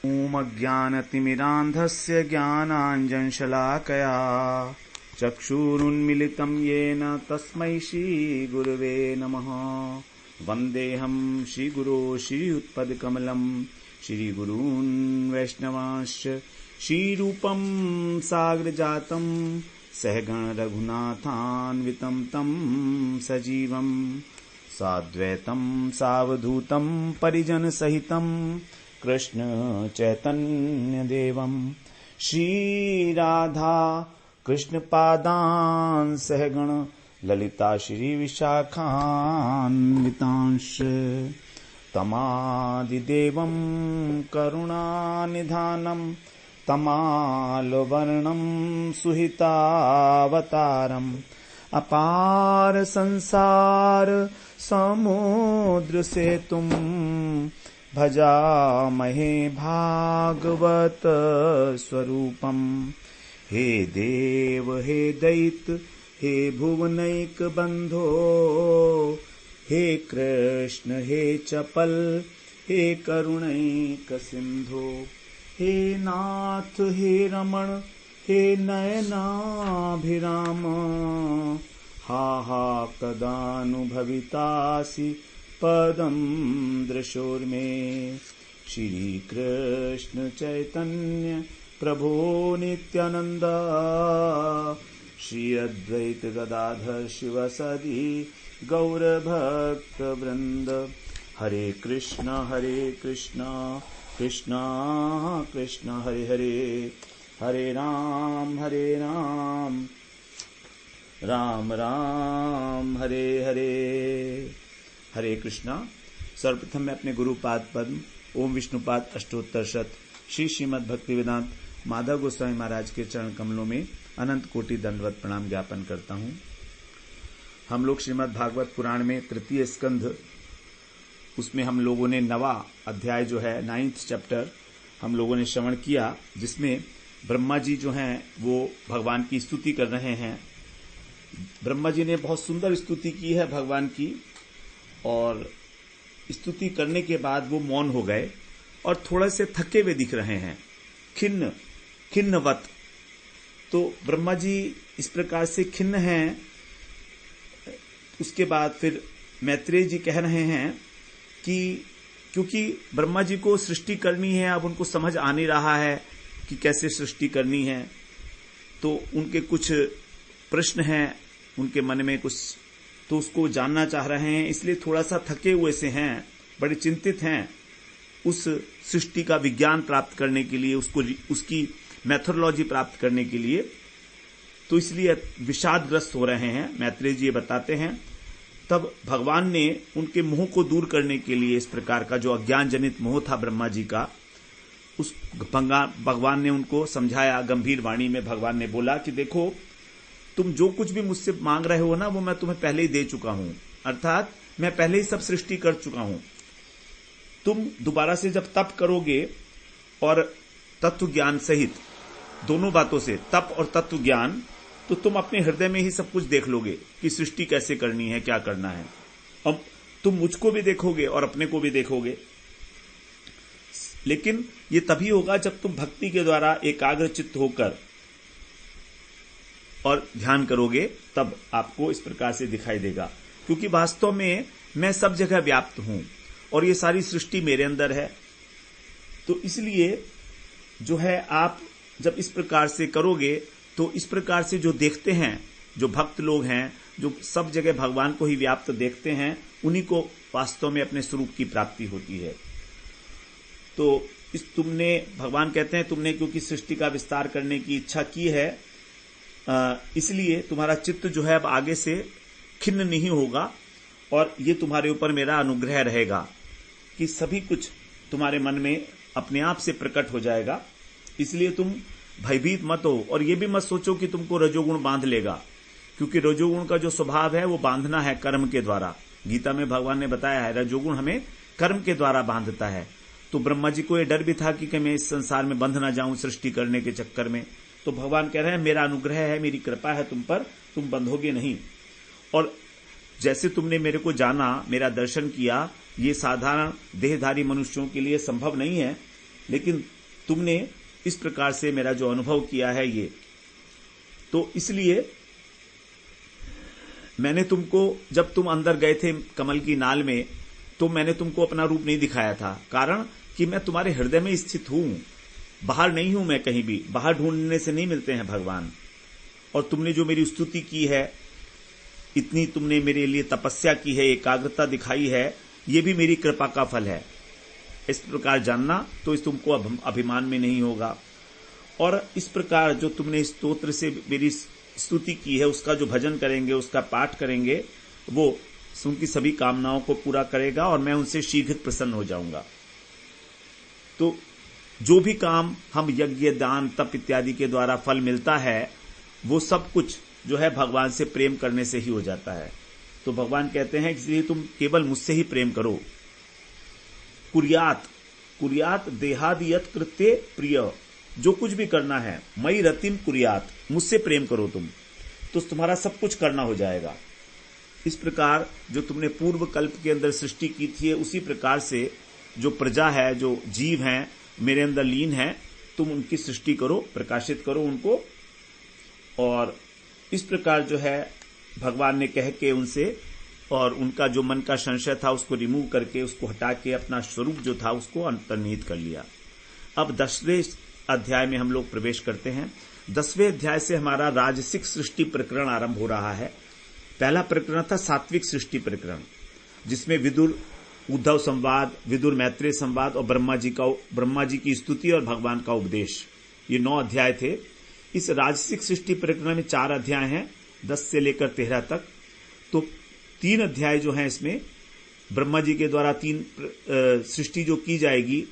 ओमज्ञानतिमिरान्धस्य ज्ञानाञ्जनशलाकया चक्षुरुन्मिलितं येन तस्मै श्रीगुरवे नमः। वन्देऽहं श्रीगुरो श्रीयुत्पदकमलं श्रीगुरून् वैष्णवांश्च श्रीरूपं साग्रजातं सहगण रघुनाथान्वितं तं सजीवं साद्वैतं सावधूतं परिजनसहितं कृष्ण चैतन्य देवं श्रीराधा कृष्णपादान् सहगण ललिता श्री विशाखान्वितांश तमादिदेवं करुणानिधानं तमालवर्णं सुहितावतारम् अपार संसार समुद्र सेतुं भजामहे भागवत स्वरूपम्। हे देव हे दैत्य हे भुवनैक बंधो हे कृष्ण हे चपल हे करुणैक सिंधो हे नाथ हे रमण हे नयनाभिराम हा हा कदानुभवितासि पदं दृशोर्मे। श्री कृष्ण चैतन्य प्रभो नित्यानंद श्री अद्वैत गदाधर शिवसदि गौरभक्त वृंद। हरे कृष्ण कृष्ण कृष्ण हरे हरे, हरे राम राम राम हरे हरे। हरे कृष्णा। सर्वप्रथम मैं अपने गुरुपाद पद्म ओम विष्णुपाद अष्टोत्तर शत श्री श्रीमद् भक्तिवेदांत माधव गोस्वामी महाराज के चरण कमलों में अनंत कोटि दंडवत प्रणाम ज्ञापन करता हूँ। हम लोग श्रीमद् भागवत पुराण में तृतीय स्कंध, उसमें हम लोगों ने 9वां अध्याय जो है 9th चैप्टर हम लोगों ने श्रवण किया, जिसमें ब्रह्मा जी जो हैं वो भगवान की स्तुति कर रहे हैं। ब्रह्मा जी ने बहुत सुंदर स्तुति की है भगवान की, और स्तुति करने के बाद वो मौन हो गए और थोड़ा से थके हुए दिख रहे हैं, खिन्नवत। तो ब्रह्मा जी इस प्रकार से खिन्न हैं। उसके बाद फिर मैत्रेय जी कह रहे हैं कि क्योंकि ब्रह्मा जी को सृष्टि करनी है, अब उनको समझ आ नहीं रहा है कि कैसे सृष्टि करनी है, तो उनके कुछ प्रश्न हैं उनके मन में कुछ, तो उसको जानना चाह रहे हैं, इसलिए थोड़ा सा थके हुए से हैं, बड़े चिंतित हैं उस सृष्टि का विज्ञान प्राप्त करने के लिए, उसकी मैथोडोलॉजी प्राप्त करने के लिए, तो इसलिए विषादग्रस्त हो रहे हैं। मैत्रेय जी ये बताते हैं। तब भगवान ने उनके मोह को दूर करने के लिए, इस प्रकार का जो अज्ञान जनित मोह था ब्रह्मा जी का, उस भगवान ने उनको समझाया। गंभीर वाणी में भगवान ने बोला कि देखो, तुम जो कुछ भी मुझसे मांग रहे हो ना, वो मैं तुम्हें पहले ही दे चुका हूं, अर्थात मैं पहले ही सब सृष्टि कर चुका हूं। तुम दोबारा से जब तप करोगे और तत्व ज्ञान सहित दोनों बातों से, तप और तत्व ज्ञान, तो तुम अपने हृदय में ही सब कुछ देख लोगे कि सृष्टि कैसे करनी है, क्या करना है। अब तुम मुझको भी देखोगे और अपने को भी देखोगे, लेकिन ये तभी होगा जब तुम भक्ति के द्वारा एकाग्र चित्त होकर और ध्यान करोगे, तब आपको इस प्रकार से दिखाई देगा। क्योंकि वास्तव में मैं सब जगह व्याप्त हूं और ये सारी सृष्टि मेरे अंदर है। तो इसलिए जो है, आप जब इस प्रकार से करोगे, तो इस प्रकार से जो देखते हैं, जो भक्त लोग हैं, जो सब जगह भगवान को ही व्याप्त देखते हैं, उन्हीं को वास्तव में अपने स्वरूप की प्राप्ति होती है। तो भगवान कहते हैं, तुमने क्योंकि सृष्टि का विस्तार करने की इच्छा की है, इसलिए तुम्हारा चित्त जो है अब आगे से खिन्न नहीं होगा, और ये तुम्हारे ऊपर मेरा अनुग्रह रहेगा कि सभी कुछ तुम्हारे मन में अपने आप से प्रकट हो जाएगा। इसलिए तुम भयभीत मत हो, और ये भी मत सोचो कि तुमको रजोगुण बांध लेगा, क्योंकि रजोगुण का जो स्वभाव है वो बांधना है कर्म के द्वारा। गीता में भगवान ने बताया है, रजोगुण हमें कर्म के द्वारा बांधता है। तो ब्रह्मा जी को यह डर भी था कि मैं इस संसार में बंध ना जाऊं सृष्टि करने के चक्कर में। तो भगवान कह रहे हैं, मेरा अनुग्रह है, मेरी कृपा है तुम पर, तुम बंधोगे नहीं। और जैसे तुमने मेरे को जाना, मेरा दर्शन किया, ये साधारण देहधारी मनुष्यों के लिए संभव नहीं है, लेकिन तुमने इस प्रकार से मेरा जो अनुभव किया है ये, तो इसलिए मैंने तुमको, जब तुम अंदर गए थे कमल की नाल में, तो मैंने तुमको अपना रूप नहीं दिखाया था, कारण कि मैं तुम्हारे हृदय में स्थित हूं, बाहर नहीं हूं मैं कहीं भी। बाहर ढूंढने से नहीं मिलते हैं भगवान। और तुमने जो मेरी स्तुति की है, इतनी तुमने मेरे लिए तपस्या की है, एकाग्रता दिखाई है, ये भी मेरी कृपा का फल है। इस प्रकार जानना, तो इस तुमको अभिमान में नहीं होगा। और इस प्रकार जो तुमने स्तोत्र से मेरी स्तुति की है, उसका जो भजन करेंगे, उसका पाठ करेंगे, वो उनकी सभी कामनाओं को पूरा करेगा और मैं उनसे शीघ्र प्रसन्न हो जाऊंगा। तो जो भी काम हम यज्ञ, दान, तप इत्यादि के द्वारा फल मिलता है, वो सब कुछ जो है भगवान से प्रेम करने से ही हो जाता है। तो भगवान कहते हैं इसलिए तुम केवल मुझसे ही प्रेम करो। कुर्यात देहादियत कृत्य प्रिय, जो कुछ भी करना है, मई रतिम कुर्यात, मुझसे प्रेम करो तुम, तो तुम्हारा सब कुछ करना हो जाएगा। इस प्रकार जो तुमने पूर्व कल्प के अंदर सृष्टि की थी, उसी प्रकार से जो प्रजा है, जो जीव हैं, मेरे अंदर लीन है, तुम उनकी सृष्टि करो, प्रकाशित करो उनको। और इस प्रकार जो है भगवान ने कह के उनसे, और उनका जो मन का संशय था उसको रिमूव करके, उसको हटा के अपना स्वरूप जो था उसको अंतर्निहित कर लिया। अब 10वें अध्याय में हम लोग प्रवेश करते हैं। 10वें अध्याय से हमारा राजसिक सृष्टि प्रकरण आरंभ हो रहा है। पहला प्रकरण था सात्विक सृष्टि प्रकरण, जिसमें विदुर उद्धव संवाद, विदुर मैत्रेय संवाद और ब्रह्मा जी की स्तुति और भगवान का उपदेश, ये 9 अध्याय थे। इस राजसिक सृष्टि प्रकरण में 4 अध्याय हैं, 10 से लेकर 13 तक। तो 3 अध्याय जो हैं इसमें ब्रह्मा जी के द्वारा 3 सृष्टि जो की जाएगी,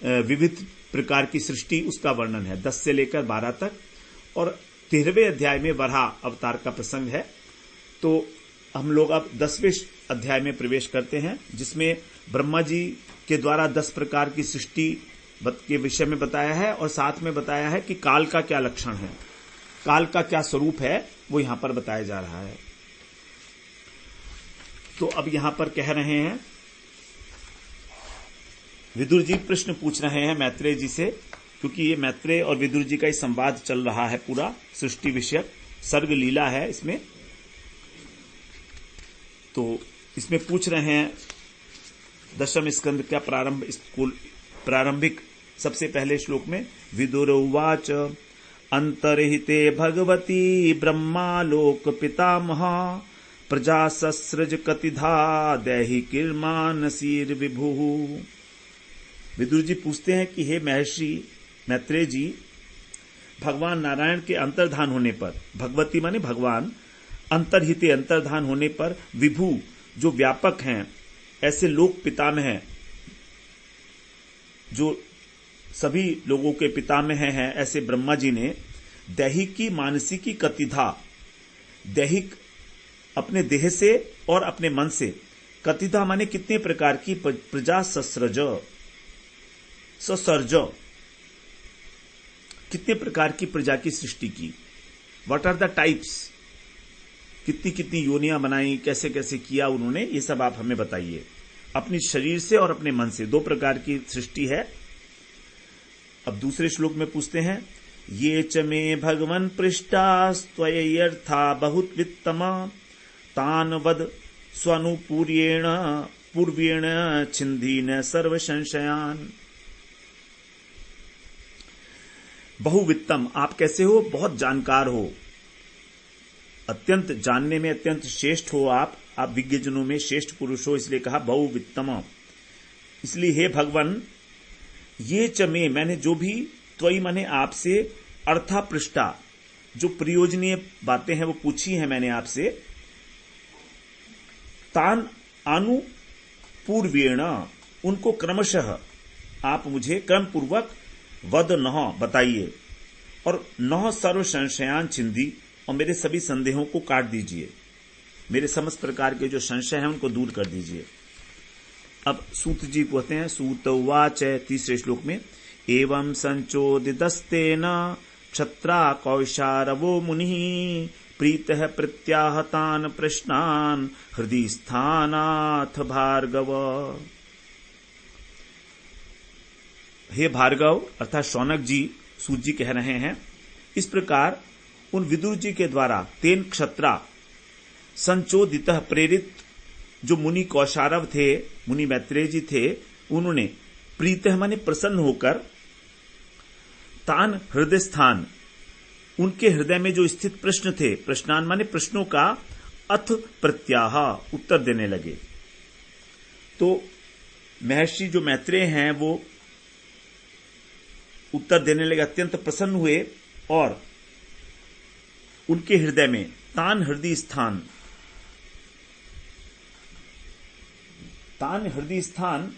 विविध प्रकार की सृष्टि, उसका वर्णन है 10 से लेकर 12 तक। और 13वें अध्याय में वराह अवतार का प्रसंग है। तो हम लोग अब 10वें अध्याय में प्रवेश करते हैं, जिसमें ब्रह्मा जी के द्वारा 10 प्रकार की सृष्टि के विषय में बताया है, और साथ में बताया है कि काल का क्या लक्षण है, काल का क्या स्वरूप है, वो यहां पर बताया जा रहा है। तो अब यहां पर कह रहे हैं, विदुर जी प्रश्न पूछ रहे हैं मैत्रेय जी से, क्योंकि ये मैत्रेय और विदुर जी का ही संवाद चल रहा है, पूरा सृष्टि विषयक सर्ग लीला है इसमें। तो इसमें पूछ रहे हैं 10वें स्कंद का प्रारंभिक सबसे पहले श्लोक में, विदुर उवाच अंतर्हिते भगवती ब्रह्मालोक पितामह प्रजा सस्रज कतिधा दैहि किर्मानसीर विभु। विदुर जी पूछते हैं कि हे महर्षि मैत्रेय जी, भगवान नारायण के अंतर्धान होने पर, भगवती माने भगवान, अंतर्हिते अंतर्धान होने पर, विभु जो व्यापक हैं, ऐसे लोक पितामह हैं, जो सभी लोगों के पितामह हैं, ऐसे ब्रह्मा जी ने दैहिकी मानसिकी कतिधा, दैहिक अपने देह से और अपने मन से, कतिधा माने कितने प्रकार की, प्रजा ससर्ज, कितने प्रकार की प्रजा की सृष्टि की। व्हाट आर द टाइप्स, कितनी कितनी योनियां बनाई, कैसे कैसे किया उन्होंने, ये सब आप हमें बताइए। अपने शरीर से और अपने मन से 2 प्रकार की सृष्टि है। अब दूसरे श्लोक में पूछते हैं, ये च मे भगवन् पृष्टास्त्वय्यर्था बहुत वित्तमा तान वद स्वानुपूर्येण पूर्वेण छिन्दीन सर्व संशयान। बहुवित्तम, आप कैसे हो, बहुत जानकार हो, अत्यंत जानने में अत्यंत श्रेष्ठ हो, आप विज्ञजनों में श्रेष्ठ पुरुष हो, इसलिए कहा बहुवित्तम। इसलिए हे भगवान, ये चमे, मैंने जो भी, त्वयि माने आपसे, अर्था पृष्ठा, जो प्रयोजनीय बातें हैं वो पूछी हैं मैंने आपसे, तान आनु पूर्वेण, उनको क्रमशः आप मुझे क्रम पूर्वक वद नह बताइए, और नह सर्व संशयान छिंदी, और मेरे सभी संदेहों को काट दीजिए, मेरे समस्त प्रकार के जो संशय हैं उनको दूर कर दीजिए। अब सूत जी कहते हैं, सूत उवाच, 3 श्लोक में, एवं संचोदितस्तेन क्षत्रा कौशारवो मुनिः प्रीतः प्रत्याहतान प्रश्नान हृदि स्थानाथ भार्गव। हे भार्गव अर्थात शौनक जी सूत जी कह रहे हैं, इस प्रकार उन विदुर जी के द्वारा तेन क्षत्रा संचोदित प्रेरित जो मुनि कौशारव थे, मुनि मैत्रेय जी थे, उन्होंने प्रीतः माने प्रसन्न होकर तान हृदय स्थान उनके हृदय में जो स्थित प्रश्न थे, प्रश्नान माने प्रश्नों का अथ प्रत्याह उत्तर देने लगे। तो महर्षि जो मैत्रेय हैं वो उत्तर देने लगे, अत्यंत प्रसन्न हुए और उनके हृदय में तान हृदय स्थान, तान हृदय स्थान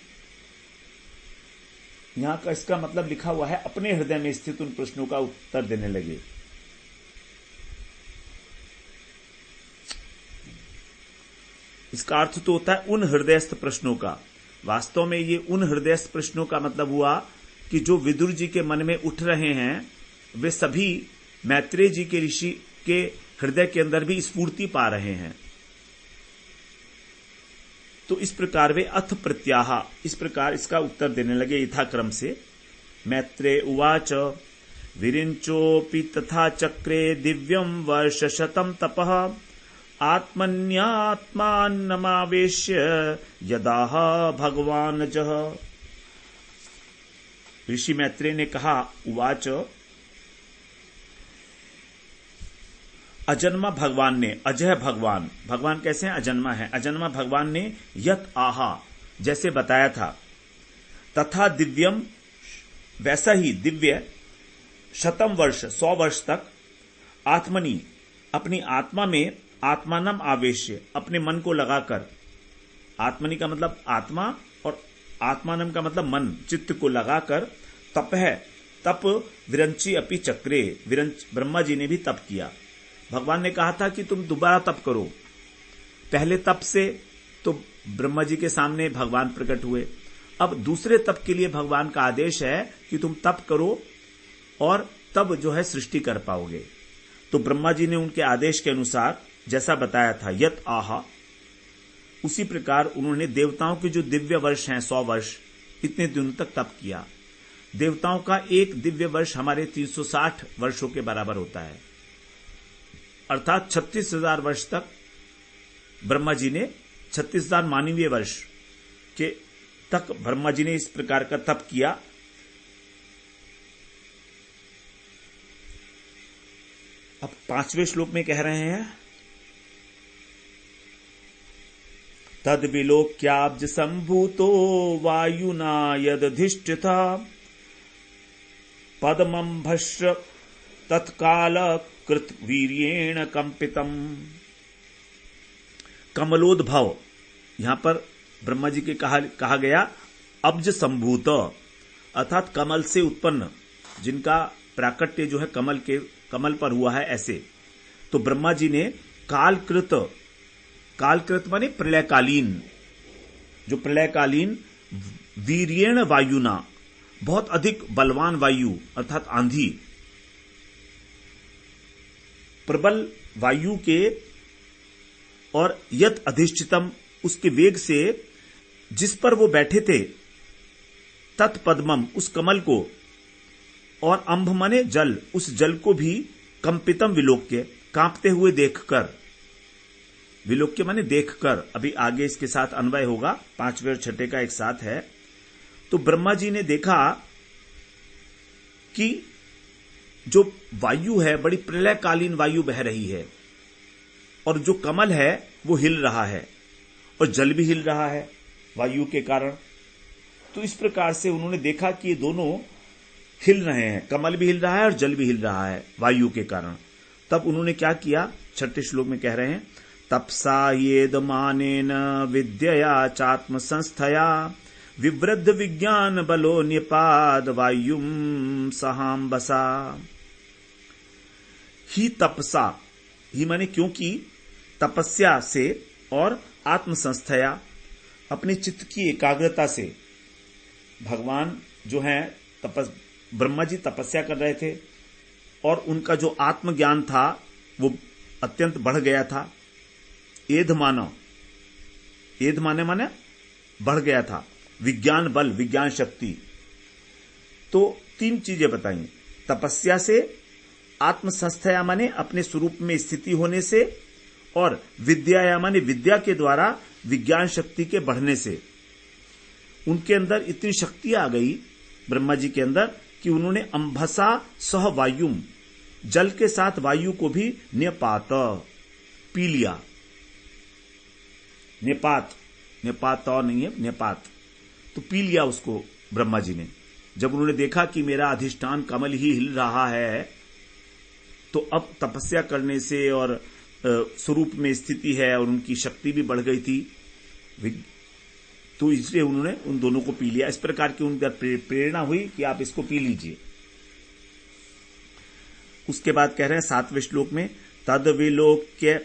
यहां का इसका मतलब लिखा हुआ है अपने हृदय में स्थित उन प्रश्नों का उत्तर देने लगे। इसका अर्थ तो होता है उन हृदयस्थ प्रश्नों का। वास्तव में ये उन हृदयस्थ प्रश्नों का मतलब हुआ कि जो विदुर जी के मन में उठ रहे हैं वे सभी मैत्रेय जी के ऋषि के हृदय के अंदर भी स्फूर्ति पा रहे हैं। तो इस प्रकार वे अथ प्रत्याह इस प्रकार इसका उत्तर देने लगे यथाक्रम से। मैत्रेय उवाच विरिंचोपि तथा चक्रे दिव्यम वर्षशतम तपः आत्मन्यात्मान्नमावेश्य यदाह भगवान जह। ऋषि मैत्रेय ने कहा, उवाच अजन्मा भगवान ने, अजय भगवान, भगवान कैसे हैं? अजन्मा है। अजन्मा भगवान ने यत आहा जैसे बताया था, तथा दिव्यम वैसा ही दिव्य, शतम वर्ष 100 वर्ष तक, आत्मनि अपनी आत्मा में, आत्मानम आवेश्य अपने मन को लगाकर, आत्मनि का मतलब आत्मा और आत्मानम का मतलब मन, चित्त को लगाकर, तपह तप विरंची अपि चक्रे, विरंच ब्रह्मा जी ने भी तप किया। भगवान ने कहा था कि तुम दोबारा तप करो। पहले तप से तो ब्रह्मा जी के सामने भगवान प्रकट हुए, अब दूसरे तप के लिए भगवान का आदेश है कि तुम तप करो और तब जो है सृष्टि कर पाओगे। तो ब्रह्मा जी ने उनके आदेश के अनुसार जैसा बताया था यत आहा, उसी प्रकार उन्होंने देवताओं के जो दिव्य वर्ष हैं 100 वर्ष, इतने दिनों तक तप किया। देवताओं का एक दिव्य वर्ष हमारे 360 वर्षों के बराबर होता है, अर्थात 36,000 वर्ष तक ब्रह्मा जी ने 36,000 मानवीय वर्ष के तक ब्रह्मा जी ने इस प्रकार का तप किया। अब 5वें श्लोक में कह रहे हैं, तद विलोक्याब्ज संभूतो वायुना यदधिष्ठित पद्मं भस्र तत्काल कृत वीर्येण कंपितम। कमलोद्भव, यहां पर ब्रह्मा जी के कहा गया अब्ज संभूत, अर्थात कमल से उत्पन्न, जिनका प्राकट्य जो है कमल पर हुआ है, ऐसे। तो ब्रह्मा जी ने कालकृत माने प्रलयकालीन, जो प्रलयकालीन वीर्येण वायुना, बहुत अधिक बलवान वायु अर्थात आंधी, प्रबल वायु के और यत अधिष्ठितम उसके वेग से जिस पर वो बैठे थे, तत्पद्मम उस कमल को, और अंभ माने जल, उस जल को भी कंपितम विलोक्य कांपते हुए देखकर, विलोक्य माने देखकर, अभी आगे इसके साथ अन्वय होगा, 5वें और 6ठे का एक साथ है। तो ब्रह्मा जी ने देखा कि जो वायु है बड़ी प्रलयकालीन वायु बह रही है, और जो कमल है वो हिल रहा है, और जल भी हिल रहा है वायु के कारण। तो इस प्रकार से उन्होंने देखा कि ये दोनों हिल रहे हैं, कमल भी हिल रहा है और जल भी हिल रहा है वायु के कारण। तब उन्होंने क्या किया, 6ठे श्लोक में कह रहे हैं, तपसा येदमानेन विद्यया चात्म संस्थया विवृद्ध विज्ञान बलो निपाद वायुम सहाम्बसा। ही तपसा, ही माने क्योंकि, तपस्या से और आत्म संस्थया अपने चित्त की एकाग्रता से, भगवान जो है ब्रह्मा जी तपस्या कर रहे थे और उनका जो आत्मज्ञान था वो अत्यंत बढ़ गया था। एध माने बढ़ गया था, विज्ञान बल, विज्ञान शक्ति, तो 3 चीजें बताई। तपस्या से, आत्मसंस्थया माने अपने स्वरूप में स्थिति होने से, और विद्याया माने विद्या के द्वारा विज्ञान शक्ति के बढ़ने से। उनके अंदर इतनी शक्ति आ गई ब्रह्मा जी के अंदर कि उन्होंने अंभसा सह वायुम, जल के साथ वायु को भी न्यपात, पी लिया। नेपात, नेपात नहीं है, नेपात, तो पी लिया उसको ब्रह्मा जी ने। जब उन्होंने देखा कि मेरा अधिष्ठान कमल ही हिल रहा है, तो अब तपस्या करने से और स्वरूप में स्थिति है और उनकी शक्ति भी बढ़ गई थी, तो इसलिए उन्होंने उन दोनों को पी लिया। इस प्रकार की उनका प्रेरणा हुई कि आप इसको पी लीजिए। उसके बाद कह रहे हैं 7वें श्लोक में, तद्विलोक्य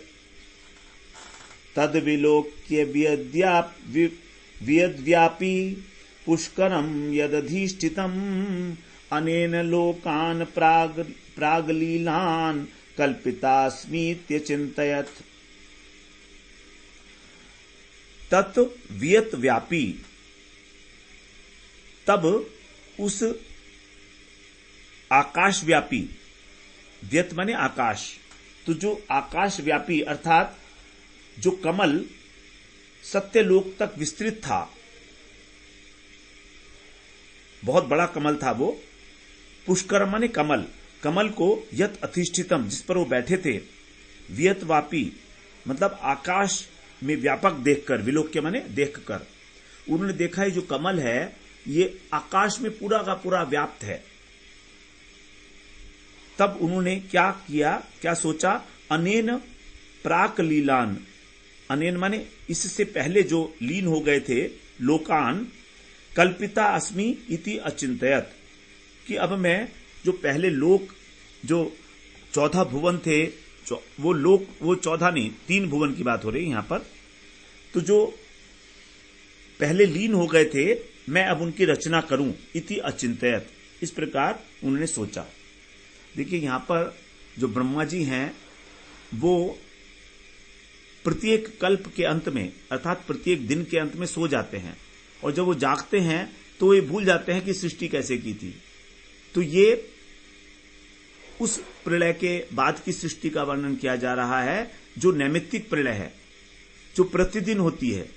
वियद्व्यापी पुष्करम यदधिष्ठितम अनेन लोकान प्रागलीलान कल्पितास्मीत्य चिंतयत। तत् वियत व्यापी, तब उस आकाश व्यापी, व्यत माने आकाश, तो जो आकाश व्यापी अर्थात जो कमल सत्यलोक तक विस्तृत था, बहुत बड़ा कमल था वो। पुष्कर माने कमल, कमल को यत अधिष्ठितम, जिस पर वो बैठे थे, वियत व्यापी मतलब आकाश में व्यापक देखकर, विलोक्य माने देखकर, उन्होंने देखा है जो कमल है ये आकाश में पूरा का पूरा व्याप्त है। तब उन्होंने क्या किया, क्या सोचा, अनेन प्राक लीलान, अनेन माने इससे पहले जो लीन हो गए थे, लोकान कल्पिता अस्मि इति अचिंतयत, कि अब मैं जो पहले लोक, जो 14 भुवन थे, वो लोक, वो 14 नहीं 3 भुवन की बात हो रही है यहां पर, तो जो पहले लीन हो गए थे मैं अब उनकी रचना करूं, इति अचिंतयत, इस प्रकार उन्होंने सोचा। देखिए यहां पर जो ब्रह्मा जी हैं वो प्रत्येक कल्प के अंत में अर्थात प्रत्येक दिन के अंत में सो जाते हैं, और जब वो जागते हैं तो ये भूल जाते हैं कि सृष्टि कैसे की थी। तो ये उस प्रलय के बाद की सृष्टि का वर्णन किया जा रहा है जो नैमित्तिक प्रलय है, जो प्रतिदिन होती है,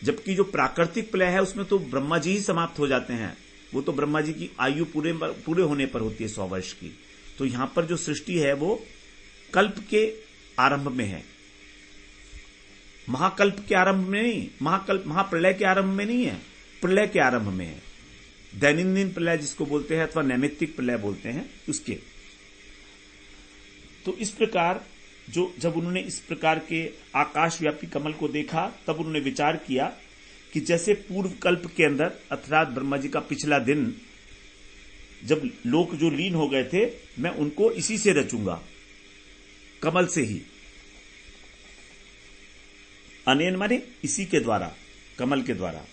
जबकि जो प्राकृतिक प्रलय है उसमें तो ब्रह्मा जी ही समाप्त हो जाते हैं, वो तो ब्रह्मा जी की आयु पूरे होने पर होती है 100 वर्ष की। तो यहां पर जो सृष्टि है वो कल्प के आरंभ में है, महाकल्प के आरंभ में नहीं, महाप्रलय के आरंभ में नहीं है, प्रलय के आरंभ में है, दैनंदिन प्रलय जिसको बोलते हैं अथवा नैमित्तिक प्रलय बोलते हैं उसके। तो इस प्रकार जब उन्होंने इस प्रकार के आकाशव्यापी कमल को देखा, तब उन्होंने विचार किया कि जैसे पूर्व कल्प के अंदर अर्थात ब्रह्मा जी का पिछला दिन जब लोक जो लीन हो गए थे, मैं उनको इसी से रचूंगा, कमल से ही। अनेन माने इसी के द्वारा, कमल के द्वारा।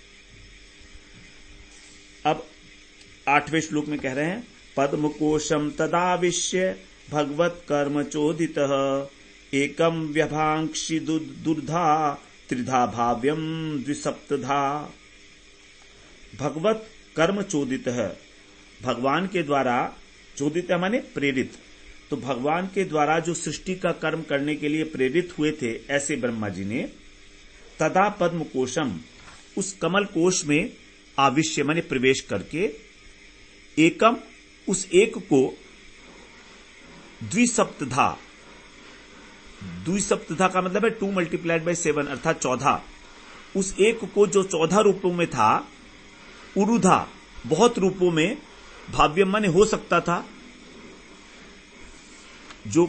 अब 8वें श्लोक में कह रहे हैं, पद्मकोशम तदाविश्य भगवत कर्म चोदितः एकम व्यभांक्षि दुर्धा त्रिधा भाव्यम द्विसप्तधा। भगवत कर्म चोदित है, भगवान के द्वारा, चोदित माने प्रेरित, तो भगवान के द्वारा जो सृष्टि का कर्म करने के लिए प्रेरित हुए थे ऐसे ब्रह्मा जी ने, तदा पद्म कोशम, उस कमल कोश में आविश्य माने प्रवेश करके, एकम उस एक को, द्विसप्तधा, द्विसप्तधा का मतलब है 2 × 7 अर्थात 14, उस एक को जो 14 रूपों में था, उरुधा बहुत रूपों में, भाव्य माने हो सकता था, जो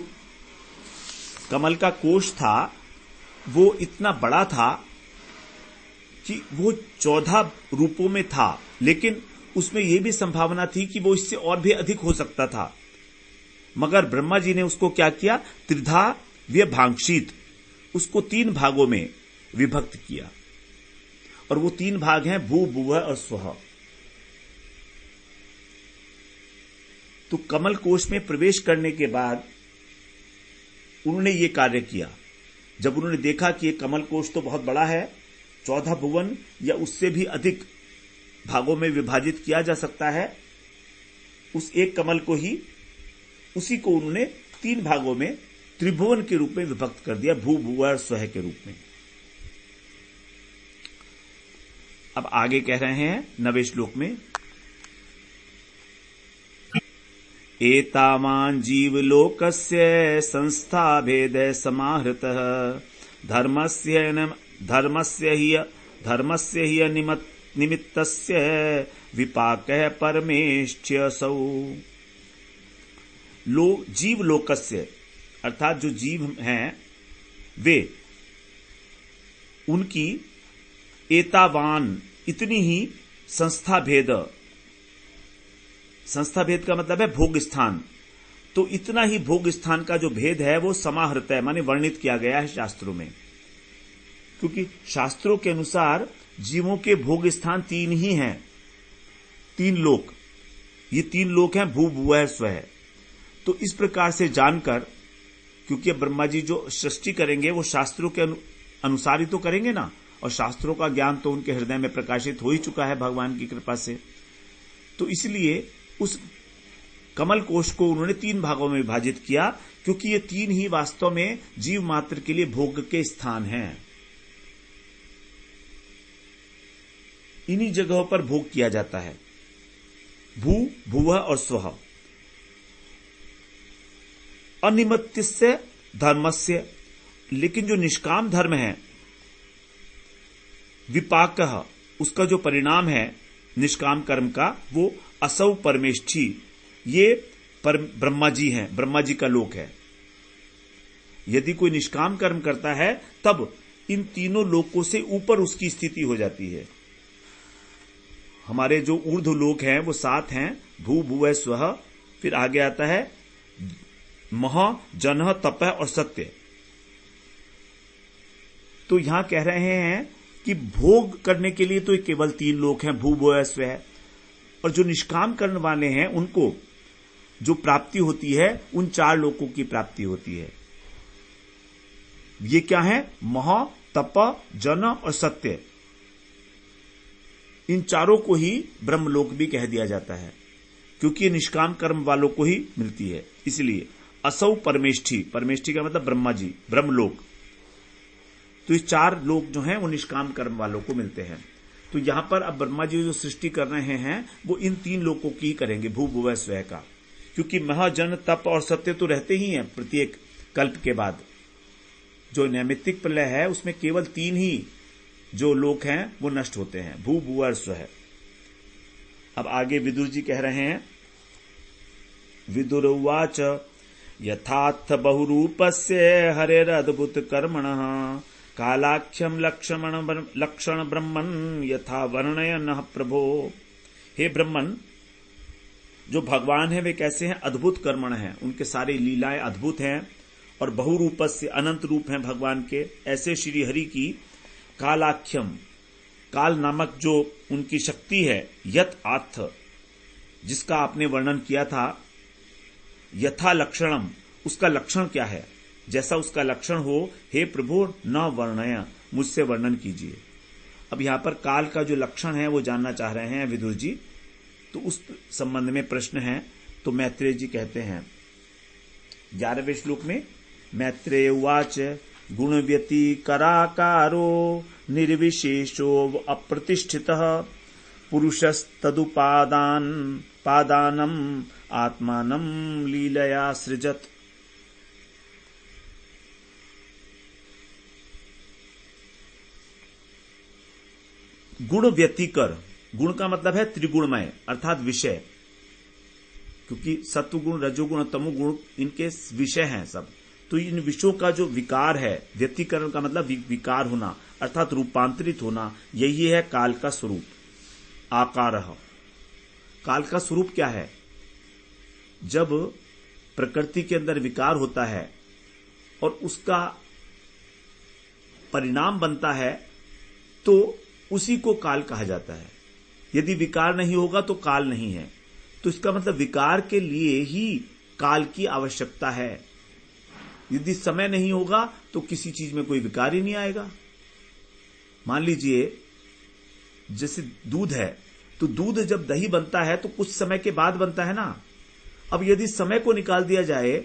कमल का कोश था वो इतना बड़ा था कि वो 14 रूपों में था, लेकिन उसमें यह भी संभावना थी कि वो इससे और भी अधिक हो सकता था। मगर ब्रह्मा जी ने उसको क्या किया, त्रिधा व्यभांक्षित, उसको 3 भागों में विभक्त किया, और वो 3 भाग हैं भू, भुवः और स्वः। तो कमल कोश में प्रवेश करने के बाद उन्होंने ये कार्य किया। जब उन्होंने देखा कि ये कमल कोश तो बहुत बड़ा है, 14 भुवन या उससे भी अधिक भागों में विभाजित किया जा सकता है, उस एक कमल को ही, उसी को उन्होंने 3 भागों में त्रिभुवन के रूप में विभक्त कर दिया, भू भुव और स्वह के रूप में। अब आगे कह रहे हैं 9वें श्लोक में, एतावान् जीवलोकस्य संस्था भेद समाहृतः धर्मस्य हि निमित्तस्य विपाकः परमेष्ठ्यसौ। जीवलोकस्य अर्थात जो जीव हैं वे, उनकी एतावान इतनी ही संस्था भेद का मतलब है भोग स्थान, तो इतना ही भोग स्थान का जो भेद है वो समाहृत है, माने वर्णित किया गया है शास्त्रों में। क्योंकि शास्त्रों के अनुसार जीवों के भोग स्थान 3 ही हैं, 3 लोक। ये 3 लोक हैं भू भुव स्वह। तो इस प्रकार से जानकर, क्योंकि अब ब्रह्मा जी जो सृष्टि करेंगे वो शास्त्रों के अनुसार ही तो करेंगे ना, और शास्त्रों का ज्ञान तो उनके हृदय में प्रकाशित हो ही चुका है भगवान की कृपा से। तो इसलिए उस कमल कोश को उन्होंने 3 भागों में विभाजित किया, क्योंकि ये 3 ही वास्तव में जीव मात्र के लिए भोग के स्थान हैं। इन्हीं जगहों पर भोग किया जाता है, भू भुव और स्वः। अनिमित्तस्य धर्मस्य, लेकिन जो निष्काम धर्म है, विपाकः, उसका जो परिणाम है निष्काम कर्म का, वो असौ परमेष्ठी, ये ब्रह्मा जी हैं, ब्रह्मा जी का लोक है। यदि कोई निष्काम कर्म करता है तब इन तीनों लोकों से ऊपर उसकी स्थिति हो जाती है। हमारे जो ऊर्ध्व लोक हैं वो 7 हैं, भू भुव स्वः, फिर आगे आता है महा, जनः, तपः और सत्य। तो यहां कह रहे हैं कि भोग करने के लिए तो केवल 3 लोक हैं, भू भुव स्वः, और जो निष्काम करने वाले हैं उनको जो प्राप्ति होती है उन 4 लोकों की प्राप्ति होती है। ये क्या है? महा, तप, जन और सत्य। इन चारों को ही ब्रह्मलोक भी कह दिया जाता है, क्योंकि ये निष्काम कर्म वालों को ही मिलती है। इसलिए असौ परमेष्ठी, परमेष्ठी का मतलब ब्रह्मा जी, ब्रह्मलोक। तो ये 4 लोक जो हैं वो निष्काम कर्म वालों को मिलते हैं। तो यहां पर अब ब्रह्मा जी जो सृष्टि कर रहे हैं वो इन 3 लोकों की ही करेंगे, भू भुव स्वः का, क्योंकि महा, जन, तप और सत्य तो रहते ही हैं प्रत्येक कल्प के बाद। जो नैमित्तिक प्रलय है उसमें केवल 3 ही जो लोक हैं वो नष्ट होते हैं, भू भुव स्वः। अब आगे विदुर जी कह रहे हैं, विदुर उवाच यथार्थ बहुरूपस्य हरेरद्भुत कर्मणः कालाख्यम लक्षण ब्रह्मन् यथा वर्णयन् प्रभो। हे ब्रह्मन, जो भगवान है वे कैसे हैं? अद्भुत कर्मण हैं, उनके सारे लीलाएं अद्भुत हैं, और बहुरूपस्य, अनंत रूप हैं भगवान के। ऐसे श्री हरि की कालाख्यम, काल नामक जो उनकी शक्ति है, यत आत्थ, जिसका आपने वर्णन किया था, यथा लक्षणम, उसका लक्षण क्या है? जैसा उसका लक्षण हो, हे प्रभु न वर्णय, मुझसे वर्णन कीजिए। अब यहां पर काल का जो लक्षण है वो जानना चाह रहे हैं विदुर जी, तो उस संबंध में प्रश्न है। तो मैत्रेय जी कहते हैं 11वें श्लोक में, मैत्रेय उवाच गुण व्यतिकराकारो निर्विशेषो अप्रतिष्ठितः पुरुषस्तदुपादानम आत्मानं लीलया सृजत। गुण व्यतिकर, गुण का मतलब है त्रिगुणमय अर्थात विषय, क्योंकि सत्वगुण, रजोगुण, तमोगुण इनके विषय हैं सब। तो इन विषयों का जो विकार है, व्यतिकरण का मतलब विकार होना अर्थात रूपांतरित होना, यही है काल का स्वरूप। आकारः, काल का स्वरूप क्या है? जब प्रकृति के अंदर विकार होता है और उसका परिणाम बनता है तो उसी को काल कहा जाता है। यदि विकार नहीं होगा तो काल नहीं है। तो इसका मतलब विकार के लिए ही काल की आवश्यकता है। यदि समय नहीं होगा तो किसी चीज में कोई विकार ही नहीं आएगा। मान लीजिए जैसे दूध है, तो दूध जब दही बनता है तो कुछ समय के बाद बनता है ना। अब यदि समय को निकाल दिया जाए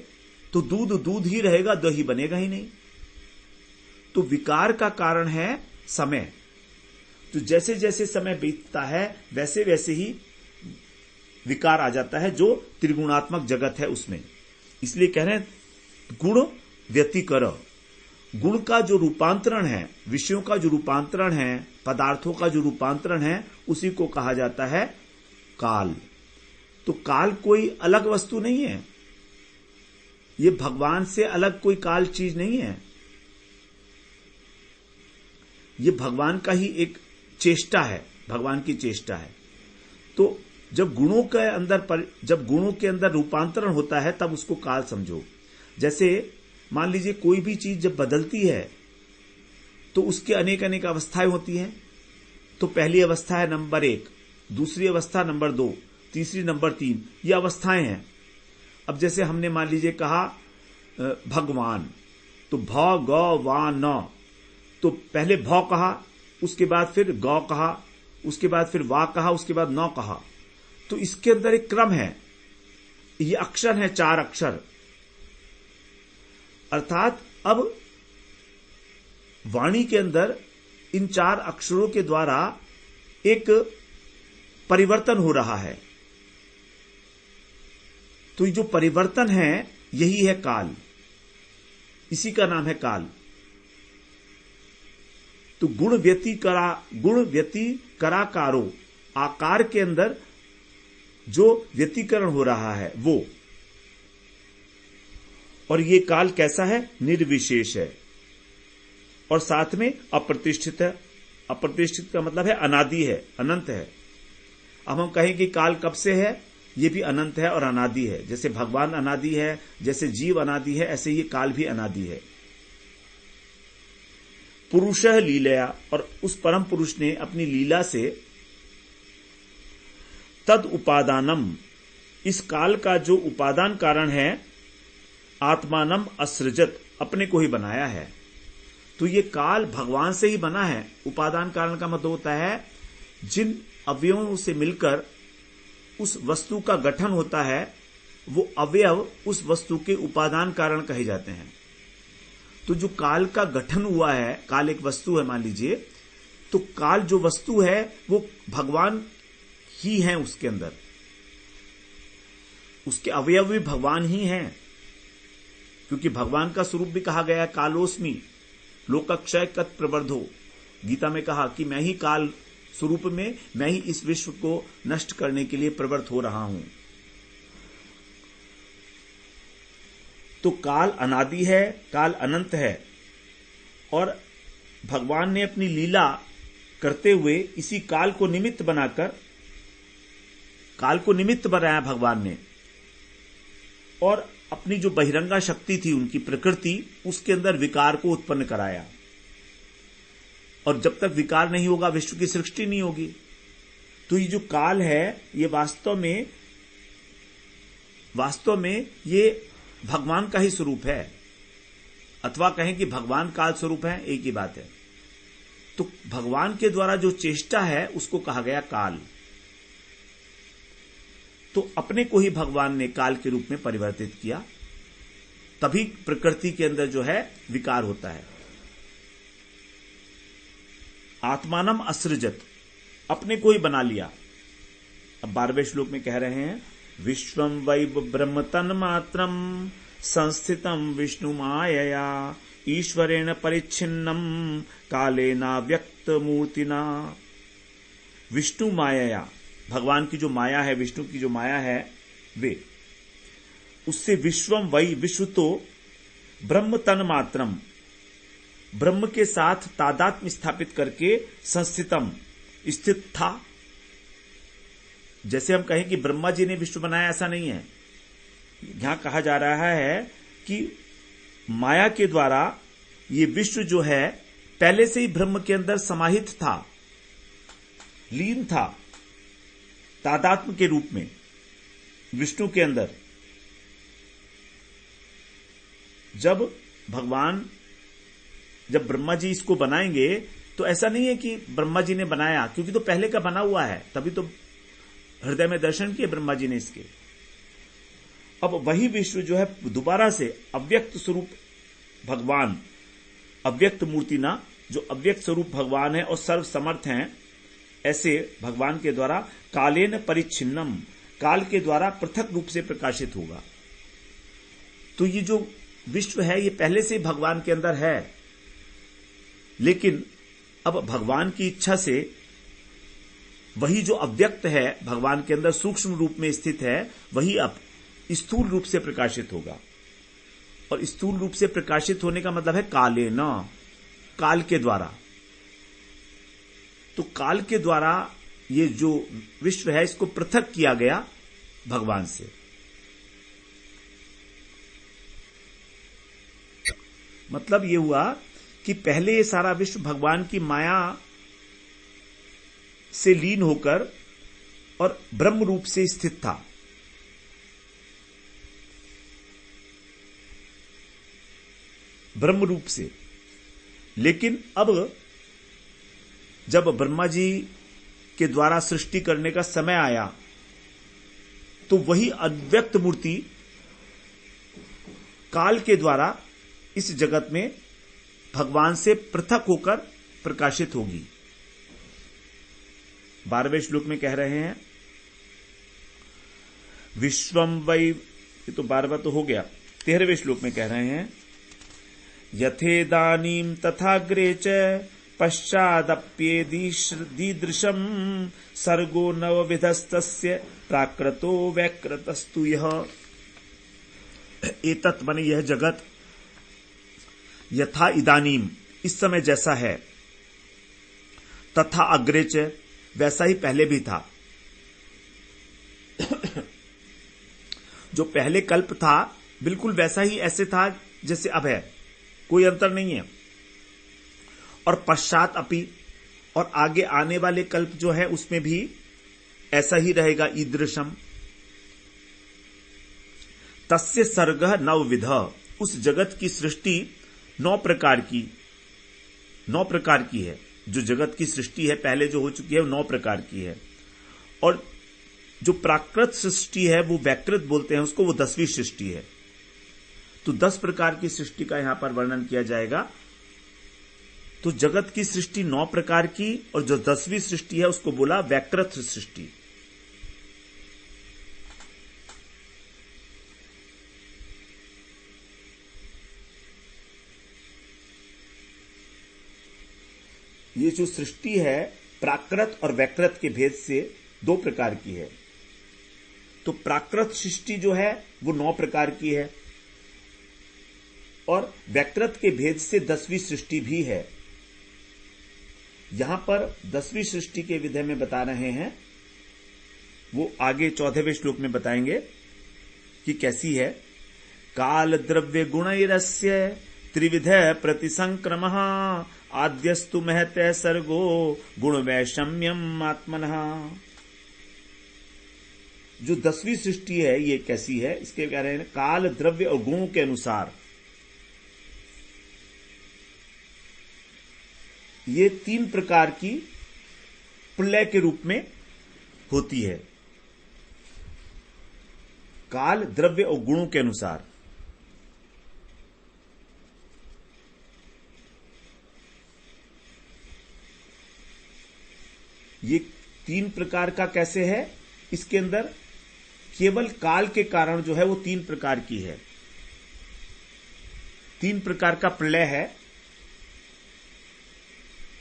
तो दूध दूध ही रहेगा, दही बनेगा ही नहीं। तो विकार का कारण है समय। तो जैसे जैसे समय बीतता है वैसे वैसे ही विकार आ जाता है, जो त्रिगुणात्मक जगत है उसमें। इसलिए कह रहे हैं गुण व्यतिकर। गुण का जो रूपांतरण है, विषयों का जो रूपांतरण है, पदार्थों का जो रूपांतरण है, उसी को कहा जाता है काल। तो काल कोई अलग वस्तु नहीं है, ये भगवान से अलग कोई काल चीज नहीं है, ये भगवान का ही एक चेष्टा है, भगवान की चेष्टा है। तो जब गुणों के अंदर रूपांतरण होता है तब उसको काल समझो। जैसे मान लीजिए कोई भी चीज जब बदलती है तो उसके अनेक अनेक अवस्थाएं होती हैं। तो पहली अवस्था है नंबर 1, दूसरी अवस्था नंबर 2, तीसरी नंबर 3, ये अवस्थाएं हैं। अब जैसे हमने मान लीजिए कहा भगवान, तो भ ग वा न, तो पहले भ कहा, उसके बाद फिर ग कहा, उसके बाद फिर वा कहा, उसके बाद न कहा। तो इसके अंदर एक क्रम है, ये अक्षर है 4 अक्षर। अर्थात अब वाणी के अंदर इन 4 अक्षरों के द्वारा एक परिवर्तन हो रहा है। तो ये जो परिवर्तन है यही है काल, इसी का नाम है काल। तो गुण व्यतिकराकारो, आकार के अंदर जो व्यतिकरण हो रहा है वो। और ये काल कैसा है? निर्विशेष है और साथ में अप्रतिष्ठित है। अप्रतिष्ठित का मतलब है अनादि है, अनंत है। अब हम कहें कि काल कब से है, ये भी अनंत है और अनादि है। जैसे भगवान अनादि है, जैसे जीव अनादि है, ऐसे ये काल भी अनादि है। पुरुषः लीलया, और उस परम पुरुष ने अपनी लीला से तद उपादानम, इस काल का जो उपादान कारण है, आत्मानम असृजत, अपने को ही बनाया है। तो ये काल भगवान से ही बना है। उपादान कारण का मतलब होता है जिन अवयवों से मिलकर उस वस्तु का गठन होता है, वो अवयव उस वस्तु के उपादान कारण कहे जाते हैं। तो जो काल का गठन हुआ है, काल एक वस्तु है मान लीजिए, तो काल जो वस्तु है वो भगवान ही है, उसके अंदर उसके अवयव भी भगवान ही हैं। क्योंकि भगवान का स्वरूप भी कहा गया है कालोस्मि लोकक्षय कत प्रवर्धो। गीता में कहा कि मैं ही काल स्वरूप में, मैं ही इस विश्व को नष्ट करने के लिए प्रवृत्त हो रहा हूं। तो काल अनादि है, काल अनंत है, और भगवान ने अपनी लीला करते हुए इसी काल को निमित्त बनाकर, काल को निमित्त बनाया भगवान ने, और अपनी जो बहिरंगा शक्ति थी, उनकी प्रकृति, उसके अंदर विकार को उत्पन्न कराया। और जब तक विकार नहीं होगा विश्व की सृष्टि नहीं होगी। तो ये जो काल है ये वास्तव में ये भगवान का ही स्वरूप है, अथवा कहें कि भगवान काल स्वरूप है, एक ही बात है। तो भगवान के द्वारा जो चेष्टा है उसको कहा गया काल। तो अपने को ही भगवान ने काल के रूप में परिवर्तित किया, तभी प्रकृति के अंदर जो है विकार होता है। आत्मानम असृजत, अपने को ही बना लिया। अब 12वें श्लोक में कह रहे हैं, विश्वम वै ब्रह्म तन्मात्रम संस्थितम विष्णु मायया ईश्वरेण परिच्छिन्नम कालेना व्यक्त मूर्तिना। विष्णु मायया, भगवान की जो माया है, विष्णु की जो माया है, वे उससे विश्वम वै, विश्व तो ब्रह्म तन्मात्रम, ब्रह्म के साथ तादात्म्य स्थापित करके संस्थितम, स्थित था। जैसे हम कहें कि ब्रह्मा जी ने विश्व बनाया, ऐसा नहीं है। यहां कहा जा रहा है कि माया के द्वारा ये विश्व जो है पहले से ही ब्रह्म के अंदर समाहित था, लीन था, तादात्म्य के रूप में विष्णु के अंदर। जब ब्रह्मा जी इसको बनाएंगे तो ऐसा नहीं है कि ब्रह्मा जी ने बनाया, क्योंकि तो पहले का बना हुआ है, तभी तो हृदय में दर्शन किए ब्रह्मा जी ने इसके। अब वही विश्व जो है दोबारा से अव्यक्त स्वरूप भगवान, अव्यक्त मूर्ति ना, जो अव्यक्त स्वरूप भगवान है और सर्व समर्थ हैं, ऐसे भगवान के द्वारा कालेन परिच्छिन्नम, काल के द्वारा पृथक रूप से प्रकाशित होगा। तो ये जो विश्व है ये पहले से भगवान के अंदर है, लेकिन अब भगवान की इच्छा से वही जो अव्यक्त है भगवान के अंदर सूक्ष्म रूप में स्थित है, वही अब स्थूल रूप से प्रकाशित होगा। और स्थूल रूप से प्रकाशित होने का मतलब है काले न, काल के द्वारा। तो काल के द्वारा ये जो विश्व है इसको पृथक किया गया भगवान से। मतलब ये हुआ कि पहले ये सारा विश्व भगवान की माया से लीन होकर और ब्रह्म रूप से स्थित था। ब्रह्म रूप से। लेकिन अब जब ब्रह्मा जी के द्वारा सृष्टि करने का समय आया तो वही अव्यक्त मूर्ति काल के द्वारा इस जगत में भगवान से पृथक होकर प्रकाशित होगी। 12वें श्लोक में कह रहे हैं विश्वम वै, ये तो 12वां तो हो गया। 13वें श्लोक में कह रहे हैं यथेदानीम तथाग्रे च पश्चादप्येदीदृशम सर्गो नवविधस्तस्य प्राकृतो वैकृतस्तु यह। एतत् माने यह जगत यथा इदानीम इस समय जैसा है, तथा अग्रे च वैसा ही पहले भी था। जो पहले कल्प था बिल्कुल वैसा ही ऐसे था जैसे अब है, कोई अंतर नहीं है। और पश्चात अपि, और आगे आने वाले कल्प जो है उसमें भी ऐसा ही रहेगा ईदृशम। तस्य सर्गः नवविध, उस जगत की सृष्टि 9 प्रकार की है। जो जगत की सृष्टि है पहले जो हो चुकी है वो 9 प्रकार की है। और जो प्राकृत सृष्टि है वो वैकृत बोलते हैं उसको, वो 10वीं सृष्टि है। तो 10 प्रकार की सृष्टि का यहां पर वर्णन किया जाएगा। तो जगत की सृष्टि 9 प्रकार की, और जो 10वीं सृष्टि है उसको बोला वैकृत सृष्टि। ये जो सृष्टि है प्राकृत और वैकृत के भेद से 2 प्रकार की है। तो प्राकृत सृष्टि जो है वो 9 प्रकार की है, और वैकृत के भेद से 10वीं सृष्टि भी है। यहां पर 10वीं सृष्टि के विधेय में बता रहे हैं, वो आगे 14वें श्लोक में बताएंगे कि कैसी है। काल द्रव्य गुणैरस्य त्रिविध प्रतिसंक्रमः आद्यस्तु महते सर्गो गुण वैषम्यम आत्मनः। जो 10वीं सृष्टि है ये कैसी है, इसके कह रहे हैं काल द्रव्य और गुणों के अनुसार ये 3 प्रकार की प्रलय के रूप में होती है। काल द्रव्य और गुणों के अनुसार ये 3 प्रकार का कैसे है, इसके अंदर केवल काल के कारण जो है वो 3 प्रकार की है। 3 प्रकार का प्रलय है।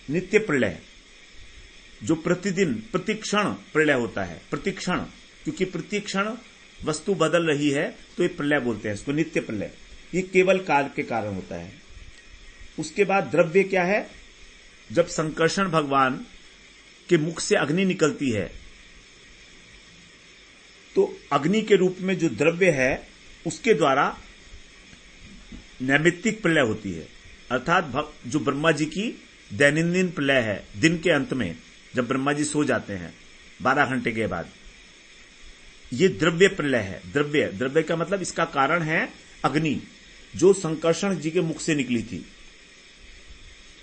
नित्य प्रलय जो प्रतिदिन प्रतिक्षण प्रलय होता है, प्रतिक्षण, क्योंकि प्रतिक्षण वस्तु बदल रही है तो ये प्रलय बोलते हैं इसको, नित्य प्रलय। ये केवल काल के कारण होता है। उसके बाद द्रव्य क्या है, जब संकर्षण भगवान के मुख से अग्नि निकलती है तो अग्नि के रूप में जो द्रव्य है उसके द्वारा नैमित्तिक प्रलय होती है। अर्थात जो ब्रह्मा जी की दैनंदिन प्रलय है, दिन के अंत में जब ब्रह्मा जी सो जाते हैं 12 घंटे के बाद, ये द्रव्य प्रलय है। द्रव्य का मतलब इसका कारण है अग्नि, जो संकर्षण जी के मुख से निकली थी।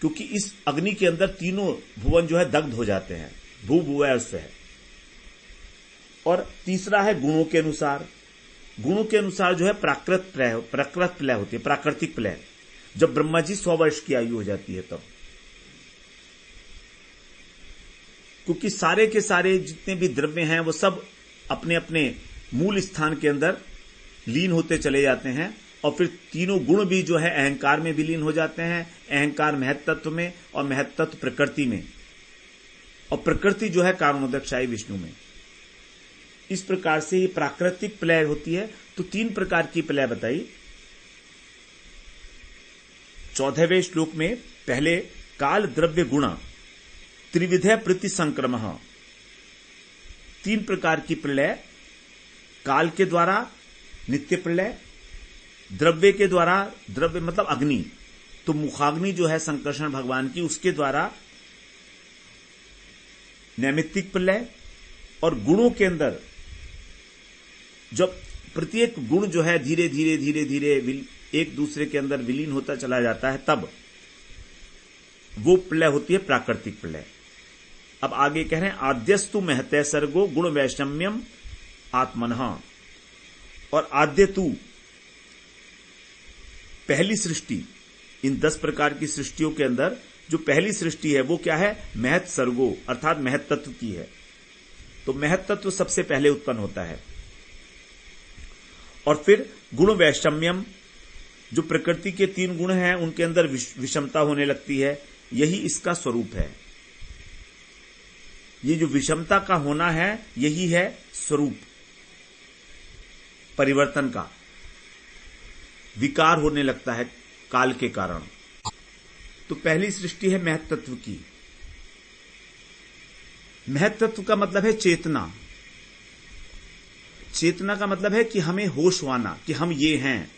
क्योंकि इस अग्नि के अंदर तीनों भुवन जो है दग्ध हो जाते हैं, भू भुवः स्व है। और तीसरा है गुणों के अनुसार। गुणों के अनुसार जो है प्रकृत प्रलय होती है, प्राकृतिक प्रलय, जब ब्रह्मा जी 100 वर्ष की आयु हो जाती है तब। क्योंकि सारे के सारे जितने भी द्रव्य हैं वो सब अपने अपने मूल स्थान के अंदर लीन होते चले जाते हैं, और फिर तीनों गुण भी जो है अहंकार में विलीन हो जाते हैं, अहंकार महत तत्व में और महत तत्व प्रकृति में, और प्रकृति जो है कारणोदकशायी विष्णु में। इस प्रकार से ये प्राकृतिक प्रलय होती है। तो 3 प्रकार की प्रलय बताई 14वें श्लोक में। पहले काल द्रव्य गुण त्रिविधय प्रति संक्रम, 3 प्रकार की प्रलय, काल के द्वारा नित्य प्रलय, द्रव्य के द्वारा, द्रव्य मतलब अग्नि, तो मुखाग्नि जो है संकर्षण भगवान की, उसके द्वारा नैमित्तिक प्रलय, और गुणों के अंदर जब प्रत्येक गुण जो है धीरे धीरे धीरे धीरे एक दूसरे के अंदर विलीन होता चला जाता है, तब वो प्रलय होती है प्राकृतिक प्रलय। अब आगे कह रहे हैं आद्यस्तु महते सर्गो गुण वैषम्यम आत्मनः, और आद्य तू पहली सृष्टि, इन 10 प्रकार की सृष्टियों के अंदर जो पहली सृष्टि है वो क्या है, महत सर्गो अर्थात महत तत्व की है। तो महत तत्व सबसे पहले उत्पन्न होता है, और फिर गुण वैषम्यम, जो प्रकृति के 3 गुण हैं उनके अंदर विषमता होने लगती है, यही इसका स्वरूप है। ये जो विषमता का होना है यही है स्वरूप परिवर्तन का, विकार होने लगता है काल के कारण। तो पहली सृष्टि है महत तत्व की। महत तत्व का मतलब है चेतना। चेतना का मतलब है कि हमें होश आना कि हम ये हैं।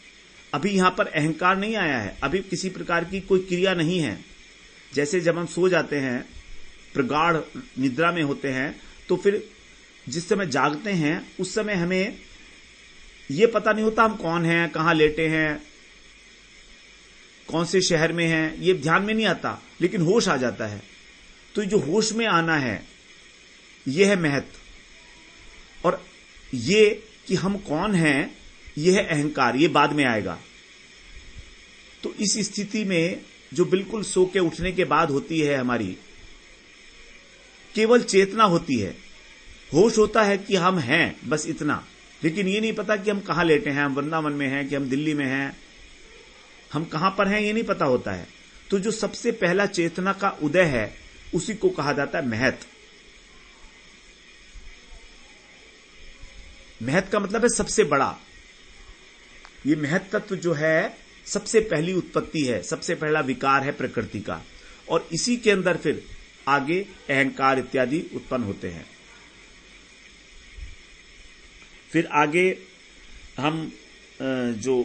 अभी यहां पर अहंकार नहीं आया है, अभी किसी प्रकार की कोई क्रिया नहीं है। जैसे जब हम सो जाते हैं, प्रगाढ़ निद्रा में होते हैं, तो फिर जिस समय जागते हैं उस समय हमें ये पता नहीं होता हम कौन हैं, कहां लेटे हैं, कौन से शहर में हैं, ये ध्यान में नहीं आता, लेकिन होश आ जाता है। तो जो होश में आना है ये है महत, और ये कि हम कौन हैं ये है अहंकार, ये बाद में आएगा। तो इस स्थिति में जो बिल्कुल सो के उठने के बाद होती है हमारी, केवल चेतना होती है, होश होता है कि हम हैं, बस इतना। लेकिन ये नहीं पता कि हम कहां लेटे हैं, हम वृंदावन में हैं कि हम दिल्ली में हैं, हम कहां पर हैं ये नहीं पता होता है। तो जो सबसे पहला चेतना का उदय है उसी को कहा जाता है महत। महत का मतलब है सबसे बड़ा। ये महत तत्व जो है सबसे पहली उत्पत्ति है, सबसे पहला विकार है प्रकृति का, और इसी के अंदर फिर आगे अहंकार इत्यादि उत्पन्न होते हैं। फिर आगे हम जो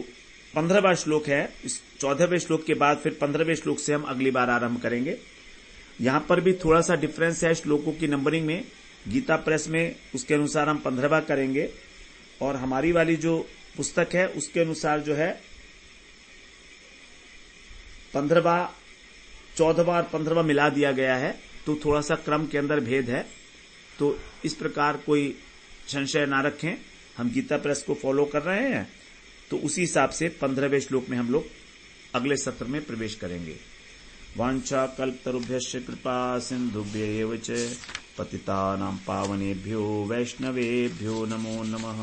15वां श्लोक है, इस 14वें श्लोक के बाद फिर 15वें श्लोक से हम अगली बार आरंभ करेंगे। यहां पर भी थोड़ा सा डिफरेंस है श्लोकों की नंबरिंग में। गीता प्रेस में उसके अनुसार हम 15वां करेंगे, और हमारी वाली जो पुस्तक है उसके अनुसार जो है 15वां, 14वां और 15वां मिला दिया गया है। तो थोड़ा सा क्रम के अंदर भेद है, तो इस प्रकार कोई संशय ना रखें। हम गीता प्रेस को फॉलो कर रहे हैं, तो उसी हिसाब से 15वें श्लोक में हम लोग अगले सत्र में प्रवेश करेंगे। वांछा कल्पतरुभ्यश्च कृपा सिंधुभ्यैव च पतितानां पावनेभ्यो वैष्णवेभ्यो नमो नमः।